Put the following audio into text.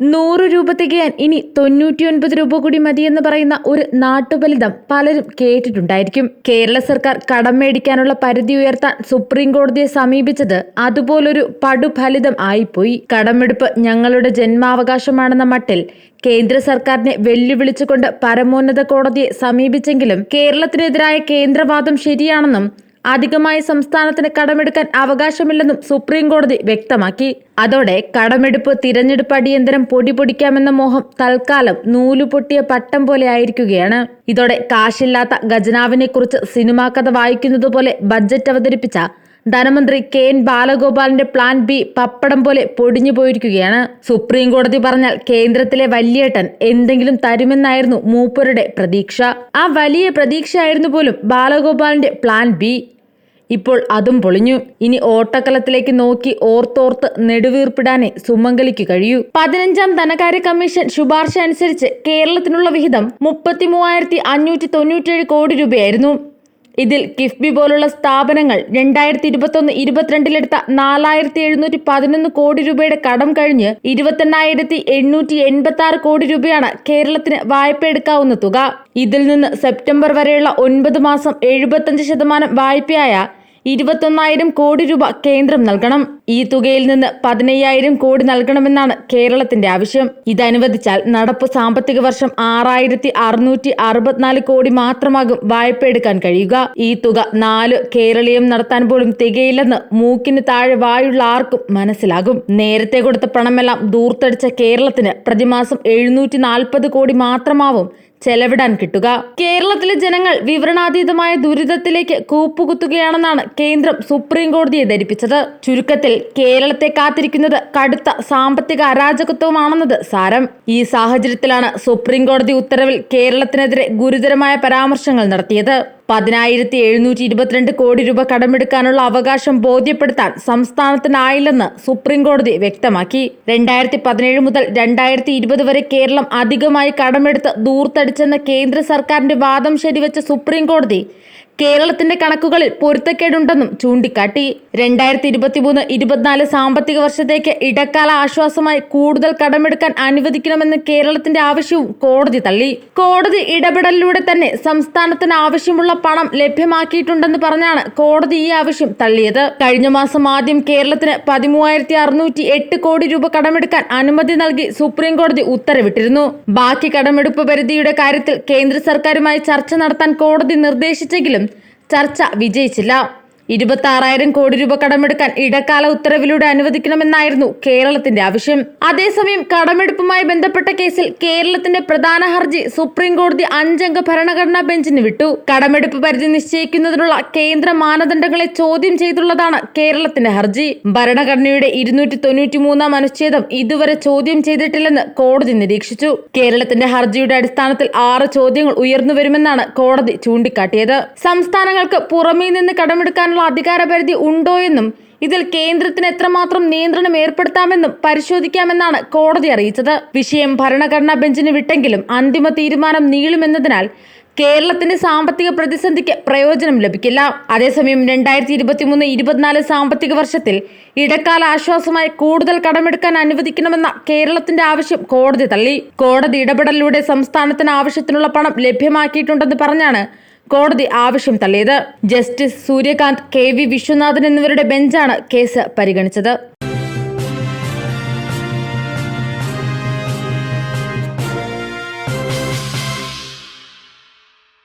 100 രൂപ തികയാൻ ഇനി 99 രൂപ കൂടി മതിയെന്ന് പറയുന്ന ഒരു നാട്ടുഫലിതം പലരും കേട്ടിട്ടുണ്ടായിരിക്കും. കേരള സർക്കാർ കടം മേടിക്കാനുള്ള പരിധി ഉയർത്താൻ സുപ്രീം കോടതിയെ സമീപിച്ചത് അതുപോലൊരു പടുഫലിതം ആയിപ്പോയി. കടമെടുപ്പ് ഞങ്ങളുടെ ജന്മാവകാശമാണെന്ന മട്ടിൽ കേന്ദ്ര സർക്കാരിനെ വെല്ലുവിളിച്ചുകൊണ്ട് പരമോന്നത കോടതിയെ സമീപിച്ചെങ്കിലും കേരളത്തിനെതിരായ കേന്ദ്രവാദം ശരിയാണെന്നും അധികമായി സംസ്ഥാനത്തിന് കടമെടുക്കാൻ അവകാശമില്ലെന്നും സുപ്രീം കോടതി വ്യക്തമാക്കി. അതോടെ കടമെടുപ്പ് തിരഞ്ഞെടുപ്പ് അടിയന്തരം പൊടി പൊടിക്കാമെന്ന മോഹം തൽക്കാലം നൂലുപൊട്ടിയ പട്ടം പോലെ ആയിരിക്കുകയാണ്. ഇതോടെ കാശില്ലാത്ത ഖജനാവിനെ കുറിച്ച് സിനിമാ കഥ വായിക്കുന്നത് പോലെ ബജറ്റ് അവതരിപ്പിച്ച ധനമന്ത്രി കെ.എൻ. ബാലഗോപാലിന്റെ പ്ലാൻ ബി പപ്പടം പോലെ പൊടിഞ്ഞു പോയിരിക്കുകയാണ്. സുപ്രീം കോടതി പറഞ്ഞാൽ കേന്ദ്രത്തിലെ വല്യേട്ടൻ എന്തെങ്കിലും തരുമെന്നായിരുന്നു മൂപ്പരുടെ പ്രതീക്ഷ. ആ വലിയ പ്രതീക്ഷയായിരുന്നു പോലും ബാലഗോപാലിന്റെ പ്ലാൻ ബി. ഇപ്പോൾ അതും പൊളിഞ്ഞു. ഇനി ഓട്ടക്കലത്തിലേക്ക് നോക്കി ഓർത്തോർത്ത് നെടുവീർപ്പിടാനേ സുമംഗലിക്ക് കഴിയൂ. 15ാം ധനകാര്യ കമ്മീഷൻ ശുപാർശ അനുസരിച്ച് കേരളത്തിനുള്ള വിഹിതം 33,597 കോടി രൂപയായിരുന്നു. ഇതിൽ കിഫ്ബി പോലുള്ള സ്ഥാപനങ്ങൾ 2021-22 4,711 കോടി രൂപയുടെ കടം കഴിഞ്ഞ് 28,886 കോടി രൂപയാണ് കേരളത്തിന് വായ്പ എടുക്കാവുന്ന തുക. ഇതിൽ നിന്ന് സെപ്റ്റംബർ വരെയുള്ള 9 മാസം 75% വായ്പയായ 21,000 കോടി രൂപ കേന്ദ്രം നൽകണം. ഈ തുകയിൽ നിന്ന് 15,000 കോടി നൽകണമെന്നാണ് കേരളത്തിന്റെ ആവശ്യം. ഇതനുവദിച്ചാൽ നടപ്പ് സാമ്പത്തിക വർഷം 6,664 കോടി മാത്രമാകും വായ്പ എടുക്കാൻ കഴിയുക. ഈ തുക 4 കേരളീയം നടത്താൻ പോലും തികയില്ലെന്ന് മൂക്കിന് താഴെ വായുള്ള ആർക്കും മനസ്സിലാകും. നേരത്തെ കൊടുത്ത പണമെല്ലാം ദൂർത്തടിച്ച കേരളത്തിന് പ്രതിമാസം 740 കോടി മാത്രമാവും ചെലവിടാൻ കിട്ടുക. കേരളത്തിലെ ജനങ്ങൾ വിവരണാതീതമായ ദുരിതത്തിലേക്ക് കൂപ്പുകുത്തുകയാണെന്നാണ് കേന്ദ്രം സുപ്രീം കോടതിയെ ധരിപ്പിച്ചത്. ചുരുക്കത്തിൽ കേരളത്തെ കാത്തിരിക്കുന്നത് കടുത്ത സാമ്പത്തിക അരാജകത്വമാണെന്നത് സാരം. ഈ സാഹചര്യത്തിലാണ് സുപ്രീം കോടതി ഉത്തരവിൽ കേരളത്തിനെതിരെ ഗുരുതരമായ പരാമർശങ്ങൾ നടത്തിയത്. 10,722 കോടി രൂപ കടമെടുക്കാനുള്ള അവകാശം ബോധ്യപ്പെടുത്താൻ സംസ്ഥാനത്തിനായില്ലെന്ന് സുപ്രീം കോടതി വ്യക്തമാക്കി. 2017 മുതൽ 2020 വരെ കേരളം അധികമായി കടമെടുത്ത് ദൂർത്തടിച്ചെന്ന കേന്ദ്ര സർക്കാരിന്റെ വാദം ശരിവെച്ച സുപ്രീം കോടതി കേരളത്തിന്റെ കണക്കുകളിൽ പൊരുത്തക്കേടുണ്ടെന്നും ചൂണ്ടിക്കാട്ടി. 2023-24 സാമ്പത്തിക വർഷത്തേക്ക് ഇടക്കാല ആശ്വാസമായി കൂടുതൽ കടമെടുക്കാൻ അനുവദിക്കണമെന്ന് കേരളത്തിന്റെ ആവശ്യവും കോടതി തള്ളി. കോടതി ഇടപെടലിലൂടെ തന്നെ സംസ്ഥാനത്തിന് ആവശ്യമുള്ള പണം ലഭ്യമാക്കിയിട്ടുണ്ടെന്ന് പറഞ്ഞാണ് കോടതി ഈ ആവശ്യം തള്ളിയത്. കഴിഞ്ഞ മാസം ആദ്യം കേരളത്തിന് 13,608 കോടി രൂപ കടമെടുക്കാൻ അനുമതി നൽകി സുപ്രീം കോടതി ഉത്തരവിട്ടിരുന്നു. ബാക്കി കടമെടുപ്പ് പരിധിയുടെ കാര്യത്തിൽ കേന്ദ്ര സർക്കാരുമായി ചർച്ച നടത്താൻ കോടതി നിർദ്ദേശിച്ചെങ്കിലും ചർച്ച വിജയിച്ചില്ല. 26,000 കോടി രൂപ കടമെടുക്കാൻ ഇടക്കാല ഉത്തരവിലൂടെ അനുവദിക്കണമെന്നായിരുന്നു കേരളത്തിന്റെ ആവശ്യം. അതേസമയം കടമെടുപ്പുമായി ബന്ധപ്പെട്ട കേസിൽ കേരളത്തിന്റെ പ്രധാന ഹർജി സുപ്രീം കോടതി 5-അംഗ ഭരണഘടനാ ബെഞ്ചിന് വിട്ടു. കടമെടുപ്പ് പരിധി നിശ്ചയിക്കുന്നതിനുള്ള കേന്ദ്ര മാനദണ്ഡങ്ങളെ ചോദ്യം ചെയ്തുള്ളതാണ് കേരളത്തിന്റെ ഹർജി. ഭരണഘടനയുടെ 293-ാം അനുച്ഛേദം ഇതുവരെ ചോദ്യം ചെയ്തിട്ടില്ലെന്ന് കോടതി നിരീക്ഷിച്ചു. കേരളത്തിന്റെ ഹർജിയുടെ അടിസ്ഥാനത്തിൽ 6 ചോദ്യങ്ങൾ ഉയർന്നുവരുമെന്നാണ് കോടതി ചൂണ്ടിക്കാട്ടിയത്. സംസ്ഥാനങ്ങൾക്ക് പുറമേ നിന്ന് കടമെടുക്കാൻ അധികാരപരിധി ഉണ്ടോയെന്നും ഇതിൽ കേന്ദ്രത്തിന് എത്രമാത്രം നിയന്ത്രണം ഏർപ്പെടുത്താമെന്നും പരിശോധിക്കാമെന്നാണ് കോടതി അറിയിച്ചത്. വിഷയം ഭരണഘടനാ ബെഞ്ചിന് വിട്ടെങ്കിലും അന്തിമ തീരുമാനം നീളുമെന്നതിനാൽ കേരളത്തിന്റെ സാമ്പത്തിക പ്രതിസന്ധിക്ക് പ്രയോജനം ലഭിക്കില്ല. അതേസമയം 2023-24 സാമ്പത്തിക വർഷത്തിൽ ഇടക്കാല ആശ്വാസമായി കൂടുതൽ കടമെടുക്കാൻ അനുവദിക്കണമെന്ന കേരളത്തിന്റെ ആവശ്യം കോടതി തള്ളി. കോടതി ഇടപെടലിലൂടെ സംസ്ഥാനത്തിന് ആവശ്യത്തിനുള്ള പണം ലഭ്യമാക്കിയിട്ടുണ്ടെന്ന് പറഞ്ഞാണ് കോടതി ആവശ്യം തള്ളിയത്. ജസ്റ്റിസ് സൂര്യകാന്ത്, കെ.വി. വിശ്വനാഥൻ എന്നിവരുടെ ബെഞ്ചാണ് കേസ് പരിഗണിച്ചത്.